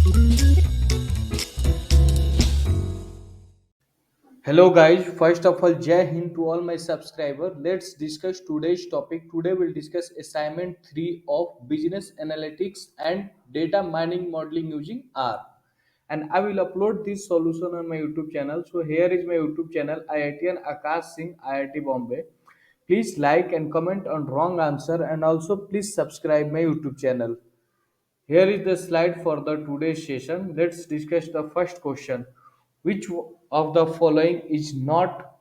Hello guys, first of all, Jai Hind to all my subscribers. Let's discuss today's topic. Today we'll discuss assignment 3 of business analytics and data mining modeling using R. And I will upload this solution on my YouTube channel. So here is my YouTube channel, IITian Akash Singh, IIT Bombay. Please like and comment on wrong answer and also please subscribe my YouTube channel. Here is the slide for the today's session. Let's discuss the first question. Which of the following is not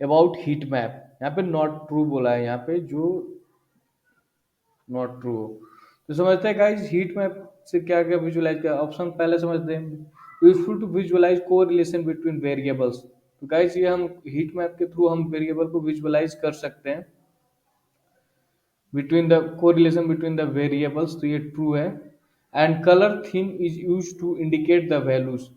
about heat map? यहाँ पे not true बोला है यहाँ पे जो not true हो तो समझते हैं गाइस हीट मैप से क्या क्या विजुलाइज कर ऑप्शन पहले समझते हैं यूजफुल टू विजुलाइज को रिलेशन बिटवीन वेरिएबल्स तो गाइस ये हम हीट मैप के थ्रू हम वेरिएबल को विजुलाइज कर सकते हैं between the correlation between the variables तो ये ट्रू है and colour theme is use to indicate the values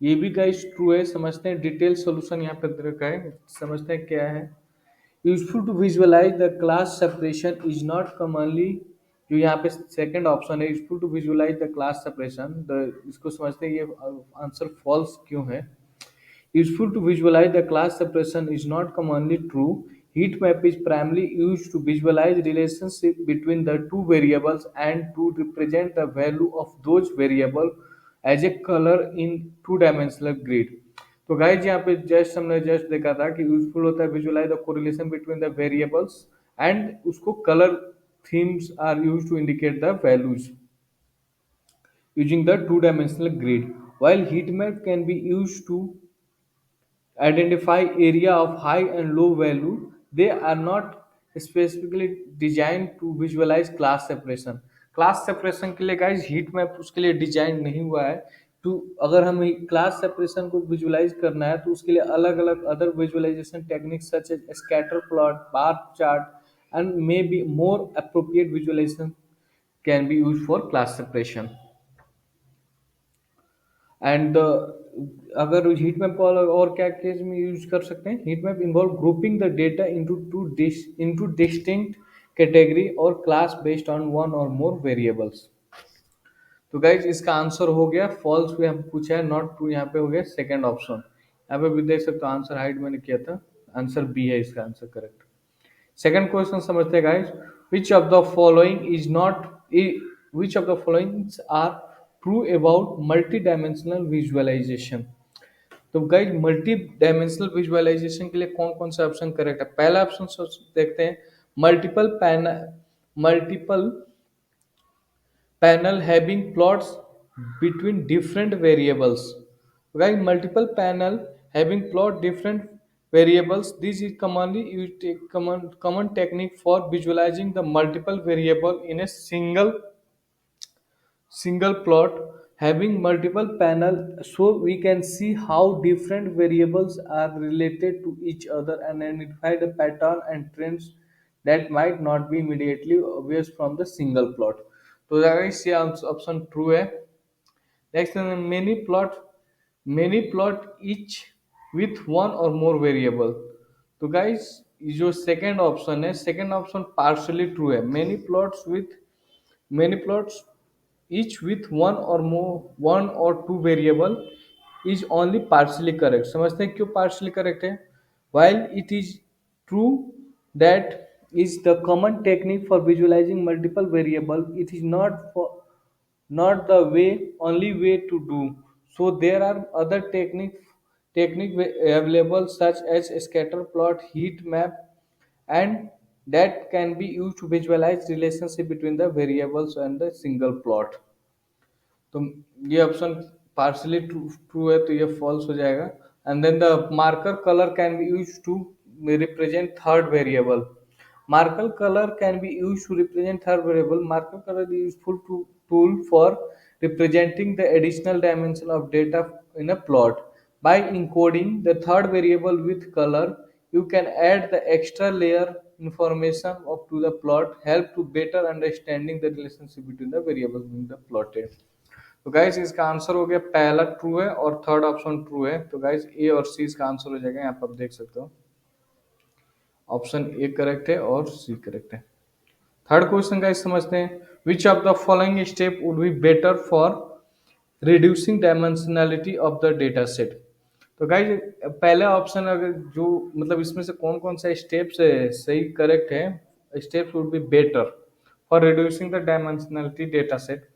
ये भी गाइस ट्रू है समझते हैं डिटेल सॉल्यूशन यहाँ पे दे रखा है समझते हैं क्या है useful to visualise the class separation is not commonly जो यहाँ पे सेकंड ऑप्शन है useful to visualise the class separation the इसको समझते हैं ये आंसर फॉल्स क्यों है useful to visualize the class separation is not commonly true. Heat map is primarily used to visualize relationship between the two variables and to represent the value of those variable as a color in two-dimensional grid. तो guys यहाँ पे just हमने just देखा था कि useful होता है visualise the correlation between the variables and उसको colour themes are use to indicate the values using the two-dimensional grid while heat map can be used to identify area of high and low value. They are not specifically designed to visualize class separation. Class separation के लिए guys heat map उसके लिए design नहीं हुआ है तो अगर हमें क्लास सेपरेशन को विजुलाइज करना है तो उसके लिए अलग अलग other visualisation techniques such as scatter plot bar chart and may be more appropriate visualisation can be use for class separation and अगर हीट मैप को और क्या केस में यूज कर सकते हैं heat map involve grouping the data into distinct category or class based on one or more variables तो guys इसका आंसर हो गया फॉल्स भी हम पूछा है नॉट ट्रू यहाँ पे हो गया सेकंड ऑप्शन यहाँ पे भी देख सकते हो आंसर हाइड मैंने किया था आंसर बी है इसका आंसर करेक्ट सेकंड क्वेश्चन समझते हैं guys which of the following is not which of the following are true about multi dimensional visualisation तो गाइज मल्टी डायमेंशनल विजुअलाइजेशन के लिए कौन कौन सा ऑप्शन करेक्ट है पहला ऑप्शन देखते हैं multiple panel having plots between different variables right multiple panel having plot different variables this is commonly used common technique for visualizing the multiple variable in a single plot having multiple panel so we can see how different variables are related to each other and identify the pattern and trends that might not be immediately obvious from the single plot तो guys ये option true है next many plot each with one or more variable तो guys जो second option है second option partially true है many plots each with one or two variable is only partially correct समझते हैं क्यों partially correct है while it is true that is the common technique for visualizing multiple variable it is not the only way to do so there are other technique available such as scatter plot heat map and that can be used to visualize relationship between the variables and the single plot तो ये option partially true है तो ये false हो जाएगा and then the marker colour can be use to represent third variable marker color can be used to represent third variable marker color is useful tool for representing the additional dimension of data in a plot by encoding the third variable with color you can add the extra layer information up to the plot help to better understanding the relationship between the variables being the plotted तो guys इसका answer हो गया पहला true है और third option true है तो guys ए और सी इसका आंसर हो जाएगा यहाँ पर आप देख सकते हो ऑप्शन ए करेक्ट है और सी करेक्ट है थर्ड क्वेश्चन गाइस समझते हैं Which of the following step would be better for reducing dimensionality of the data set? तो गाइज पहला ऑप्शन अगर जो मतलब इसमें से कौन कौन सा स्टेप्स सही करेक्ट है, steps would be better for reducing the dimensionality data set.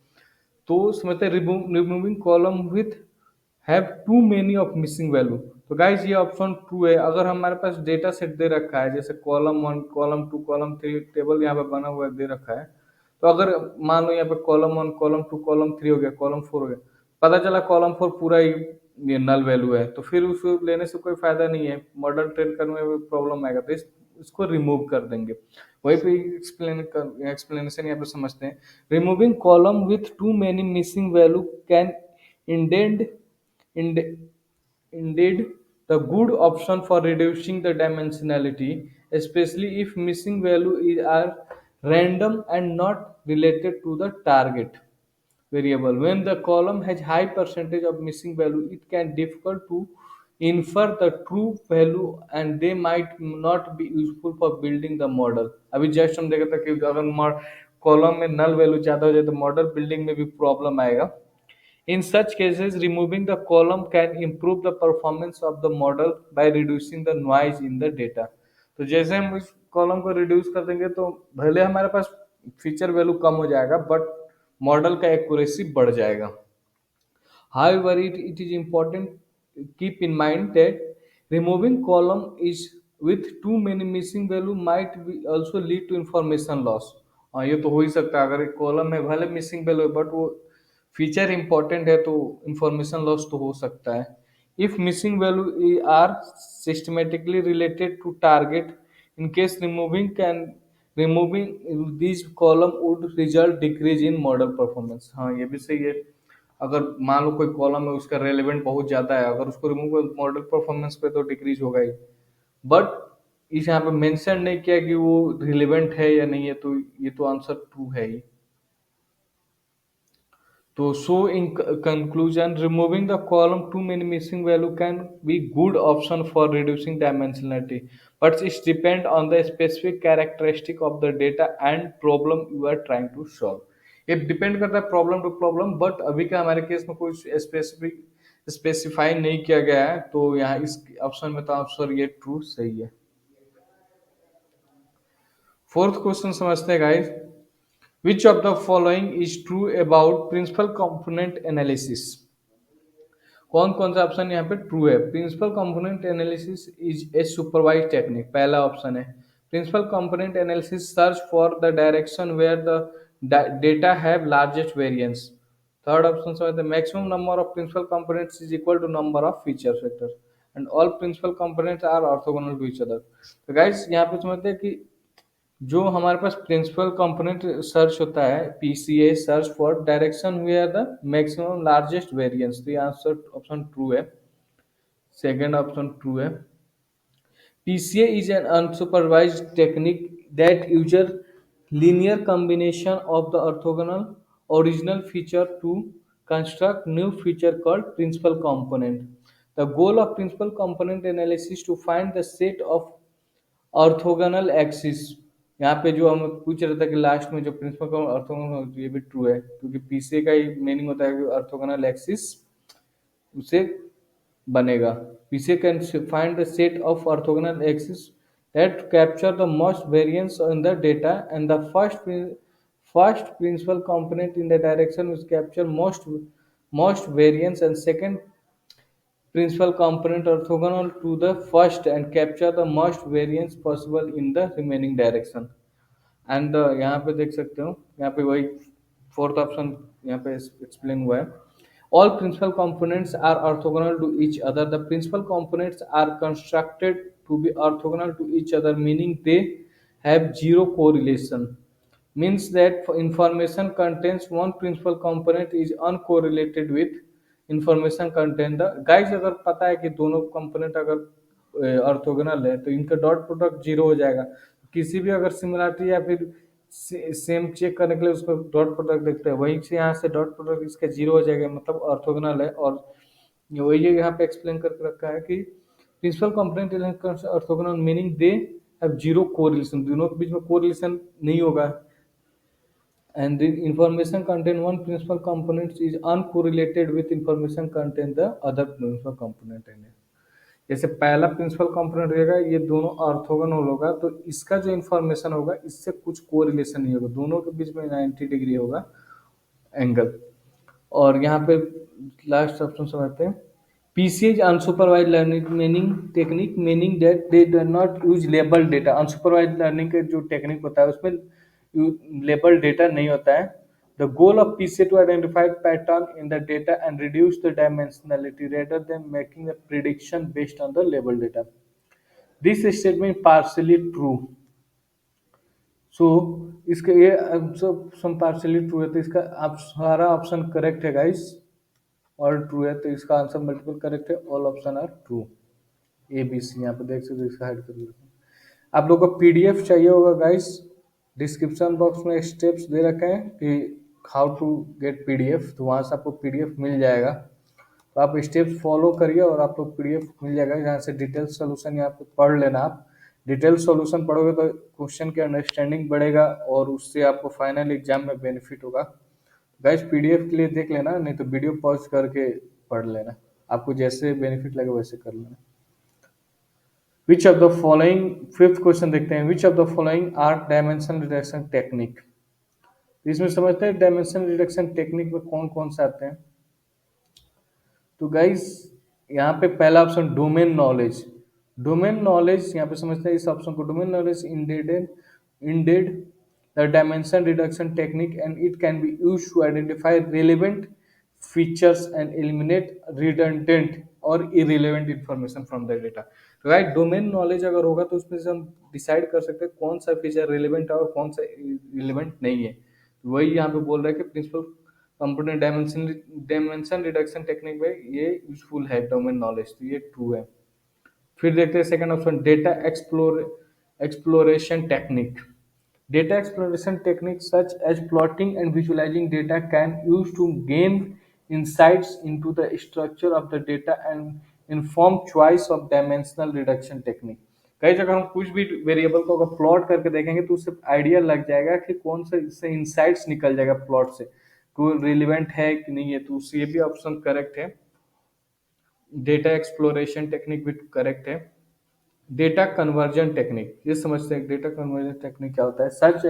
तो समझते removing column with have too many of missing value. तो गाइज ये ऑप्शन ट्रू है। अगर हमारे पास डेटा सेट दे रखा है जैसे कॉलम 1 कॉलम 2 कॉलम 3 टेबल यहाँ पे बना हुआ दे रखा है, तो अगर मान लो यहाँ पे कॉलम 1 कॉलम 2 कॉलम 3 हो गया कॉलम 4 हो गया, पता चला कॉलम 4 पूरा ही ये नल वैल्यू है, तो फिर उसको लेने से कोई फायदा नहीं है, मॉडल ट्रेन करने में प्रॉब्लम आएगा, तो इसको रिमूव कर देंगे। वही पे एक्सप्लेनेशन यहाँ पे समझते हैं। Removing column with to many missing value can ended indeed the good option for reducing the dimensionality, especially if missing are random and not related to the target variable. When the column has high percentage of missing value, it can difficult to infer the true value and they might not be useful for building the model। अभी just हम देखा था कि अगर column में null value ज्यादा हो जाए तो मॉडल बिल्डिंग में भी प्रॉब्लम आएगा। In such cases, removing the column can improve the performance of the model by reducing the noise in the data। तो जैसे हम इस कॉलम को रिड्यूस कर देंगे तो भले हमारे पास फीचर वैल्यू कम हो जाएगा बट मॉडल का एक्यूरेसी बढ़ जाएगा। However, it is important to keep in mind that removing column is with too many missing value might be also lead to information loss। हाँ ये तो हो ही सकता है, अगर एक कॉलम में भले मिसिंग वैल्यू है बट वो फीचर इंपॉर्टेंट है तो इंफॉर्मेशन लॉस तो हो सकता है। If missing value are systematically related to target, in case removing this column would result decrease in model performance. हाँ ये भी सही है। अगर मान लो कोई कॉलम है उसका रेलेवेंट बहुत ज्यादा है, अगर उसको रिमूव कर मॉडल परफॉर्मेंस पे तो डिक्रीज होगा ही, बट इस यहाँ पे मेंशन नहीं किया कि वो रिलेवेंट है या नहीं है, तो ये तो आंसर ट्रू है ही। तो so in conclusion, removing the column too many missing value can be good option for reducing dimensionality, but it depend on the specific characteristic of the data and problem you are trying to solve। ये depend करता है problem to problem, but अभी का हमारे case में कोई specific specify नहीं किया गया है, तो यहाँ इस ऑप्शन में तो आंसर ये ट्रू सही है। फोर्थ क्वेश्चन समझते हैं guys. Which of the following is true about principal component analysis? कौन कौन सा ऑप्शन यहाँ पे ट्रू है? Principal component analysis is a supervise technique, पहला ऑप्शन है। Principal component analysis search for the direction where the data have largest variance. Third option समझते हैं। Maximum number of principal components is equal to number of feature factor and all principal components are orthogonal to each other. तो guys यहाँ पे समझते हैं कि जो हमारे पास प्रिंसिपल कंपोनेंट सर्च होता है PCA search for direction where the maximum largest variance, तो ये आंसर ऑप्शन ट्रू है, सेकंड ऑप्शन ट्रू है। PCA is an unsupervised technique that uses linear combination of the orthogonal original feature to construct new feature called principal component। The goal of principal component analysis to find the set of orthogonal axis. यहाँ पे जो हम पूछ रहे थे कि last में जो प्रिंसिपल का ऑर्थोगोनल, ये भी ट्रू है क्योंकि पीसीए का ही मीनिंग होता है कि ऑर्थोगोनल एक्सिस उसे बनेगा। PCA can find the set of orthogonal axis that capture the most variance in the data and the first principal component in the direction which capture most variance and second principal component orthogonal to the first and capture the most variance possible in the remaining direction। And यहाँ पे देख सकते हो, यहाँ पे वही fourth option यहाँ पे एक्सप्लेन हुआ है। All principal components are orthogonal to each other. The principal components are constructed to be orthogonal to each other meaning they have zero correlation, means that information contains one principal component is uncorrelated with information contain the guys। अगर पता है कि दोनों component अगर orthogonal है तो इनका dot product zero हो जाएगा। किसी भी अगर सिमिलरिटी या फिर सेम चेक करने के लिए उसको डॉट प्रोडक्ट देखते हैं, वहीं से यहाँ से डॉट प्रोडक्ट इसका जीरो हो जाएगा, मतलब ऑर्थोगोनल है। और वही यहाँ पे एक्सप्लेन करके रखा है कि principal component orthogonal meaning they have zero correlation, दोनों के बीच में कोरिलेशन नहीं होगा। and the information contain one principal component is uncorrelated with information contain the other principal component in it. जैसे पहला प्रिंसिपल कंपोनेंट रहेगा, ये दोनों ऑर्थोगोनल होगा, तो इसका जो इन्फॉर्मेशन होगा इससे कुछ कोरिलेशन नहीं होगा, दोनों के बीच में 90 डिग्री होगा एंगल। और यहाँ पे लास्ट ऑप्शन समझते हैं, PCA is unsupervised learning meaning technique meaning that they do not use label data. Unsupervised learning का जो टेक्निक होता है उसमें लेबल डेटा नहीं होता है। The goal of PCA to identify pattern in the data and reduce the dimensionality rather than making the prediction based on the label data. This statement partially true. So इसका ये सब सम partially true है, तो इसका आप सारा option correct है guys, all true है, तो इसका आंसर मल्टीपल करेक्ट है, all option are true. A B C यहाँ पे देख सकते हो, इसका हाइड कर लेते हैं। आप लोग को पीडीएफ चाहिए होगा गाइस, डिस्क्रिप्शन बॉक्स में स्टेप्स दे रखे हैं कि हाउ टू गेट पीडीएफ, तो वहाँ से आपको पीडीएफ मिल जाएगा, तो आप स्टेप्स फॉलो करिए और आप लोग पीडीएफ मिल जाएगा, जहाँ से डिटेल सोल्यूशन यहाँ पे पढ़ लेना। आप डिटेल सोल्यूशन पढ़ोगे तो क्वेश्चन की अंडरस्टैंडिंग बढ़ेगा और उससे आपको फाइनल एग्जाम में बेनिफिट होगा। गाइस पीडीएफ के लिए देख लेना, नहीं तो वीडियो पॉज करके पढ़ लेना, आपको जैसे बेनिफिट लगे वैसे कर लेना। Which of the following, fifth question देखते हैं, which of the following are dimension reduction technique. इसमें समझते हैं डायमेंशन रिडक्शन टेक्निक में कौन कौन से आते हैं। तो गाइस यहाँ पे पहला option domain knowledge, domain knowledge यहाँ पे समझते हैं इस ऑप्शन को, domain knowledge indeed the dimension reduction technique and it can be use to identify relevant features and eliminate redundant or irrelevant information from the data. तो right, domain knowledge अगर होगा तो उसमें से हम डिसाइड कर सकते हैं कौन सा फीचर रिलेवेंट है और कौन सा रिलेवेंट नहीं है। वही यहाँ पे बोल रहा है कि principal component dimension reduction technique में ये यूजफुल है डोमेन नॉलेज, तो ये ट्रू है। फिर देखते हैं second option, data exploration technique. Data exploration technique such as plotting and visualising data can use to gain insights into the structure of the data and inform choice of dimensional reduction technique। कई जगह हम कुछ भी variable को अगर plot करके देखेंगे तो उससे आइडिया लग जाएगा कि कौन सा इससे इंसाइट्स निकल जाएगा प्लॉट से, कोई रिलेवेंट है कि नहीं है, तो उससे ये भी ऑप्शन करेक्ट है, डेटा एक्सप्लोरेशन टेक्निक भी करेक्ट है। डेटा कन्वर्जन टेक्निक, ये समझते हैं डेटा कन्वर्जन टेक्निक क्या होता है। Such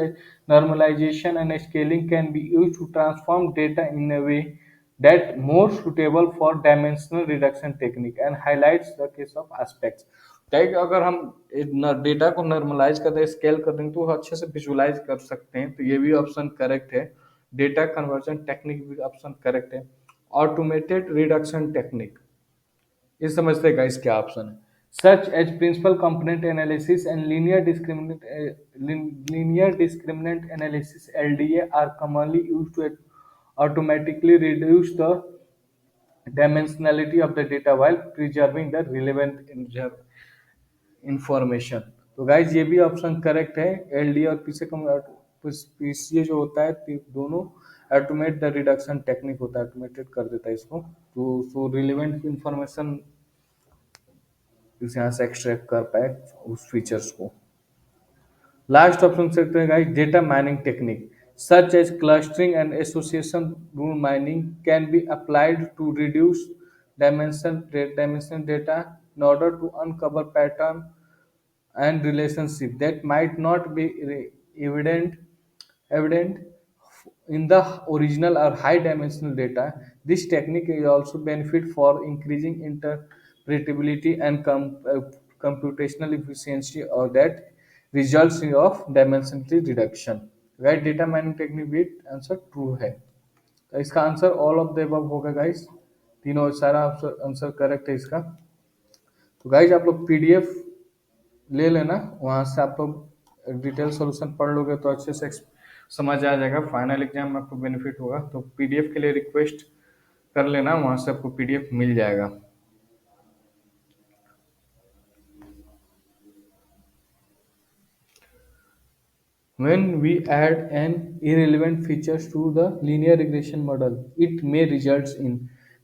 normalisation and scaling can be use to transform data in a way that more suitable for dimensional reduction technique and highlights the case of aspects। अगर हम data को normalise कर दें, scale कर दें, तो अच्छे से विजुलाइज कर सकते हैं, तो ये भी ऑप्शन करेक्ट है, डेटा कन्वर्जन टेक्निक भी ऑप्शन करेक्ट है। ऑटोमेटेड रिडक्शन टेक्निक, ये समझते हैं गाइस क्या ऑप्शन है। Such as principal component analysis and linear discriminant analysis LDA are commonly used to automatically reduce the dimensionality of the data while preserving the relevant information। तो guys ये भी option correct है, LD और PCA जो होता है दोनों automate the reduction technique होता है, ऑटोमेटेड कर देता है इसको, तो रिलेवेंट इंफॉर्मेशन इस यहाँ से एक्सट्रैक्ट कर पाए उस फीचर्स को। लास्ट ऑप्शन सकते हैं guys, data mining technique such as clustering and association rule mining can be applied to reduce dimension data in order to uncover pattern and relationship that might not be evident in the original or high dimensional data। This technique is also benefit for increasing interpretability and computational efficiency or that results of dimensionality reduction। Right, data mining technique भी answer true है, तो इसका answer all of the above होगा guys, तीनों सारा answer correct है इसका। तो गाइस आप लोग पीडीएफ ले लेना, वहाँ से आप लोग डिटेल सॉल्यूशन पढ़ लोगे तो अच्छे से समझ आ जाएगा, फाइनल एग्जाम में आपको बेनिफिट होगा। तो पीडीएफ के लिए रिक्वेस्ट कर लेना, वहाँ से आपको पीडीएफ मिल जाएगा। When we add an irrelevant features to the linear regression model, it may results in।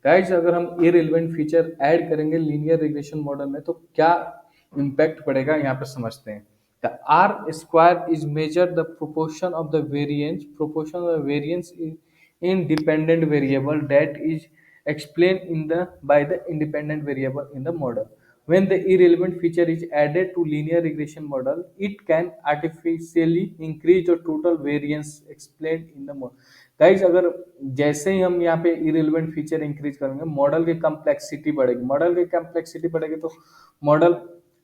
Guys अगर हम irrelevant फीचर ऐड करेंगे लीनियर रिग्रेशन मॉडल में तो क्या इम्पैक्ट पड़ेगा यहाँ पे समझते हैं। The R square is measured the proportion of the variance is independent variable that is explained in the by the independent variable in the model. When the irrelevant feature is added to linear regression model, it can artificially increase the total variance explained in the model. Guys अगर जैसे ही हम यहाँ पे irrelevant feature increase करेंगे model की complexity बढ़ेगी, model की complexity बढ़ेगी तो मॉडल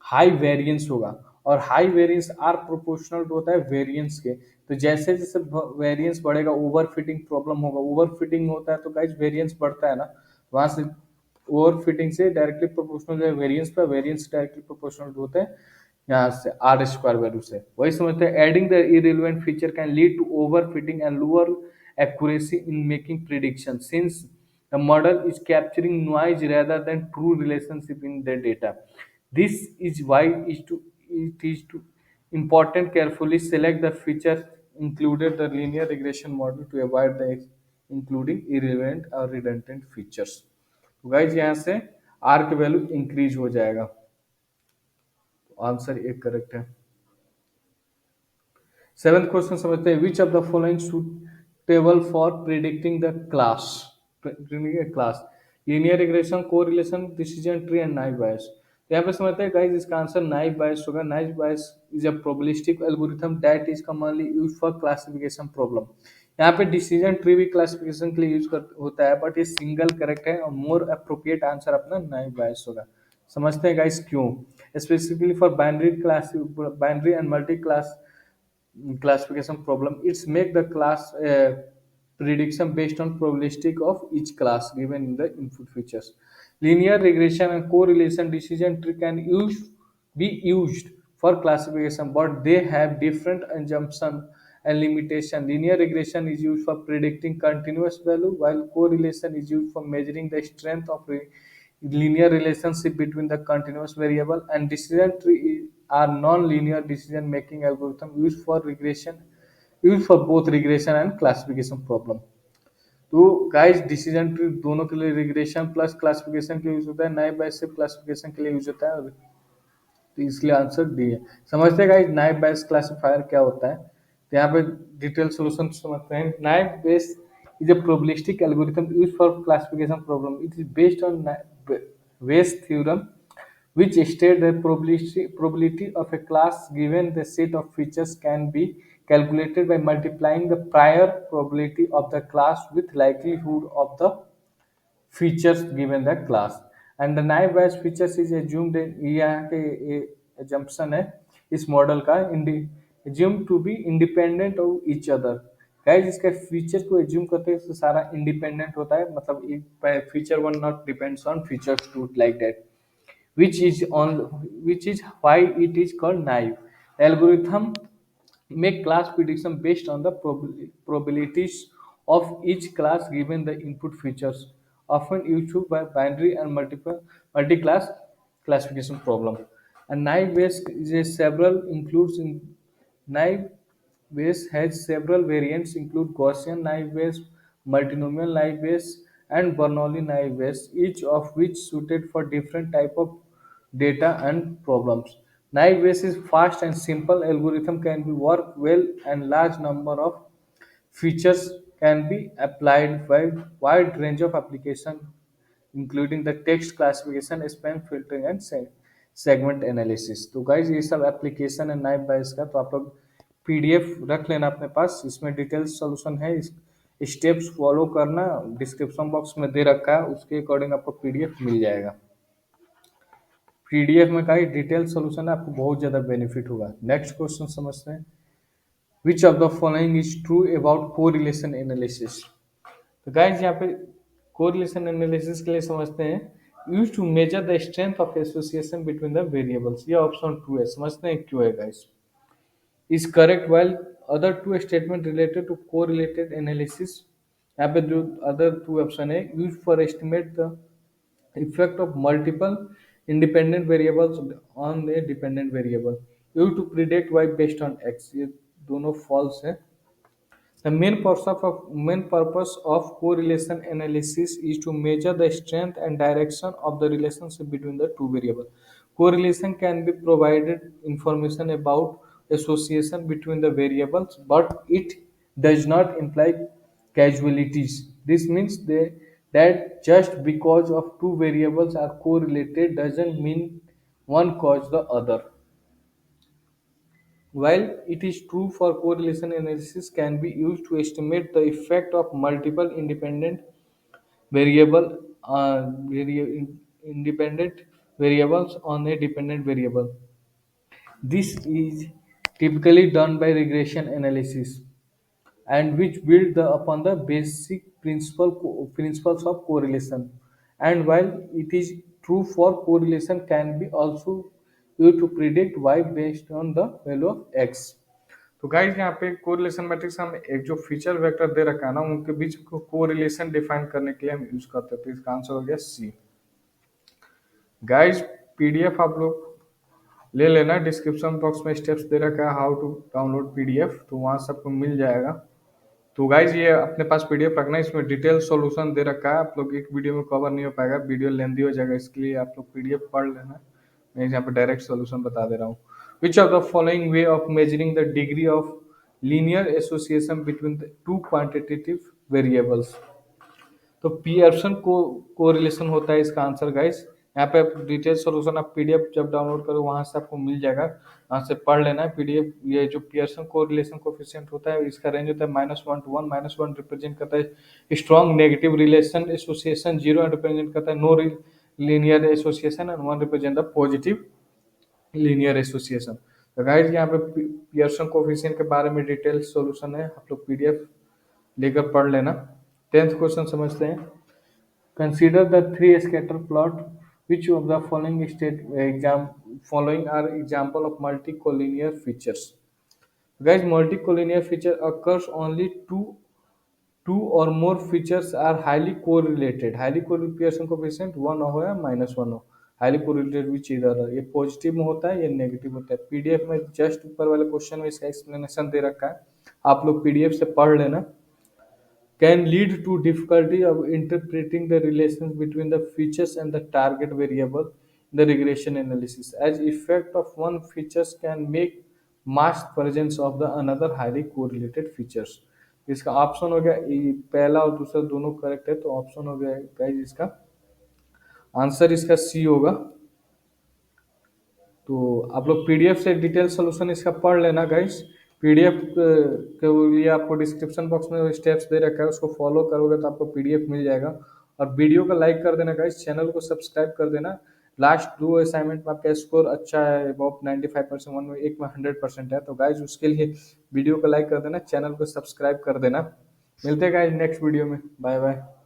हाई वेरिएंस होगा, और हाई वेरिएंस आर प्रोपोर्शनल होता है वेरिएंस के। तो जैसे जैसे वेरिएंस बढ़ेगा ओवर फिटिंग प्रॉब्लम होगा, ओवर फिटिंग होता है तो गाइज वेरिएंस बढ़ता है ना, वहां से ओवर फिटिंग से डायरेक्टली प्रोपोर्शनल है वेरिएंस पर, वेरिएंस डायरेक्टली प्रोपोर्शनल होते हैं यहाँ से आर स्क्वायर वैल्यू से। वही समझते हैं adding the irrelevant feature can lead to overfitting and lower accuracy in making predictions since the model is capturing noise rather than true relationship in the data. This is why it is to important carefully select the features included the linear regression model to avoid the including irrelevant or redundant features. तो guys यहाँ से are की value increase हो जाएगा। Answer एक correct है। Seventh question समझते हैं which of the following suitable for predicting the class linear regression correlation decision tree and naive Bayes. तो यहाँ पे समझते हैं गाइस इसका आंसर नाइव बायस होगा। Naive bias is a probabilistic algorithm that is commonly used for classification problem. यहाँ पे decision tree भी क्लासिफिकेशन के लिए यूज होता है बट ये सिंगल करेक्ट है और मोर अप्रोप्रिएट आंसर अपना नाइव बायस होगा। समझते हैं गाइस क्यों। Specifically for binary and multi class classification problem, it's make the class prediction based on probabilistic of each class given in the input features. Linear regression and correlation decision tree can be used for classification but they have different assumption and limitation. Linear regression is used for predicting continuous value while correlation is used for measuring the strength of linear relationship between the continuous variable, and decision tree are non-linear decision making algorithm used for both regression and classification problem. तो guys decision tree दोनों के लिए regression plus classification के लिए use होता है, naive बायस से classification के लिए यूज होता है, तो इसलिए आंसर डी है। समझते हैं गाइस नाइव बायस क्लासिफायर क्या होता है, तो यहाँ पे डिटेल सोल्यूशन समझते हैं। Naive bias is a probabilistic algorithm used for classification problem. It is based on Bayes' theorem, which states that probability of a class given the set of features can be calculated by multiplying the prior probability of the class with likelihood of the features given the class. And the naive Bayes features is assumed ये यहाँ के assumption है इस model का assumed to be independent of each other. Guys इसका feature को assume करते हैं तो सारा इंडिपेंडेंट होता है, मतलब एक feature one not depends on feature two like that, which is why it is called naive. The algorithm make class prediction based on the probabilities of each class given the input features, often used by binary and multi-class classification problem. And naive Bayes is a several includes in naive Bayes has several variants include Gaussian naive Bayes, multinomial naive Bayes, and Bernoulli naive Bayes, each of which suited for different type of data and problems. Naive Bayes is fast and simple algorithm can be work well and large number of features can be applied by wide range of application including the text classification, spam filtering and segment analysis. तो guys ये सब application है naive बायस का, तो आप लोग PDF रख लेना अपने पास, इसमें डिटेल्स सॉल्यूशन है, स्टेप्स फॉलो करना, डिस्क्रिप्शन बॉक्स में दे रखा है, उसके अकॉर्डिंग आपको पीडीएफ मिल जाएगा। पीडीएफ में का ही डिटेल सॉल्यूशन है, आपको बहुत ज़्यादा बेनिफिट होगा। नेक्स्ट क्वेश्चन समझते हैं which of the following is true about correlation analysis. तो गाइज यहाँ पे कोरिलेशन एनालिसिस के लिए समझते हैं use to measure the strength of association between the variables. ये ऑप्शन ट्रू है, समझते हैं क्यों है guys. Is correct while other two statement related to correlated analysis. यहाँ पे जो अदर टू ऑप्शन है use for estimate the effect of multiple independent variables on a dependent variable, use to predict y based on x, ये दोनों false है। The main purpose of correlation analysis is to measure the strength and direction of the relationship between the two variables. Correlation can be provided information about association between the variables, but it does not imply causality. This means that just because of two variables are correlated doesn't mean one cause the other. While it is true for correlation analysis can be used to estimate the effect of multiple variable independent variables on a dependent variable. This is typically done by regression analysis and which build upon the basic principles of correlation. And while it is true for correlation can be also used to predict y based on the value of x. तो guys यहाँ पे correlation matrix हम एक जो feature vector दे रखा है ना उनके बीच को कोरिलेशन डिफाइन करने के लिए हम यूज करते हैं, तो इसका आंसर हो गया सी। गाइस पीडीएफ आप लोग ले लेना, डिस्क्रिप्शन बॉक्स में स्टेप्स दे रखा है हाउ टू डाउनलोड पीडीएफ, तो वहाँ सबको मिल जाएगा। तो गाइज ये अपने पास पीडीएफ रखना है, इसमें डिटेल सॉल्यूशन दे रखा है, आप लोग एक वीडियो में कवर नहीं हो पाएगा, वीडियो लेंदी हो जाएगा, इसके लिए आप लोग पीडीएफ पढ़ लेना। मैं यहाँ पे डायरेक्ट सॉल्यूशन बता दे रहा हूँ। विच of the following way of measuring the degree of linear association between the two quantitative variables. तो पियर्सन को कोरिलेशन होता है इसका आंसर गाइस। यहाँ पे डिटेल सॉल्यूशन आप पीडीएफ जब डाउनलोड करो वहां से आपको मिल जाएगा, वहां से पढ़ लेना है पीडीएफ। ये जो पियर्सन कोरिलेशन कोफिशिएंट होता है इसका रेंज होता है -1 to 1। -1 रिप्रेजेंट करता है strong negative relation association, 0 represent करता है no linear association and 1 represent the positive linear association. तो गाइस यहाँ पे पियर्सन कोफिशिएंट के बारे में डिटेल सॉल्यूशन है, आप लोग पीडीएफ लेकर पढ़ लेना। 10th क्वेश्चन समझते हैं। Consider the three scatter plot which of the following are example of multicollinear features. Guys, multicollinear feature occurs only two or more features are highly correlated. Highly correlated Pearson coefficient 1 हो या -1 हो, highly correlated विच इधर है, ये positive में होता है, ये नेगेटिव होता है। पीडीएफ में जस्ट ऊपर वाले क्वेश्चन में इसका एक्सप्लेनेशन दे रखा है, आप लोग पीडीएफ से पढ़ लेना। Can lead to difficulty of interpreting the relations between the features and the target variable in the regression analysis, as effect of one features can make masked presence of the another highly correlated features। इसका option हो गया पहला और दूसरा दोनों correct है, तो option हो गया गाइस इसका आंसर इसका सी होगा। तो आप लोग पीडीएफ से डिटेल सोल्यूशन इसका पढ़ लेना गाइस। पीडीएफ के लिए आपको डिस्क्रिप्शन बॉक्स में स्टेप्स दे रखा है, उसको फॉलो करोगे तो आपको पीडीएफ मिल जाएगा। और वीडियो को लाइक कर देना गाइस, चैनल को सब्सक्राइब कर देना। लास्ट 2 असाइनमेंट में आपका स्कोर अच्छा है, अबाउट 95%, वन में एक में 100% है, तो गाइस उसके लिए वीडियो को लाइक कर देना, चैनल को सब्सक्राइब कर देना। मिलते हैं गाइस नेक्स्ट वीडियो में, बाय बाय।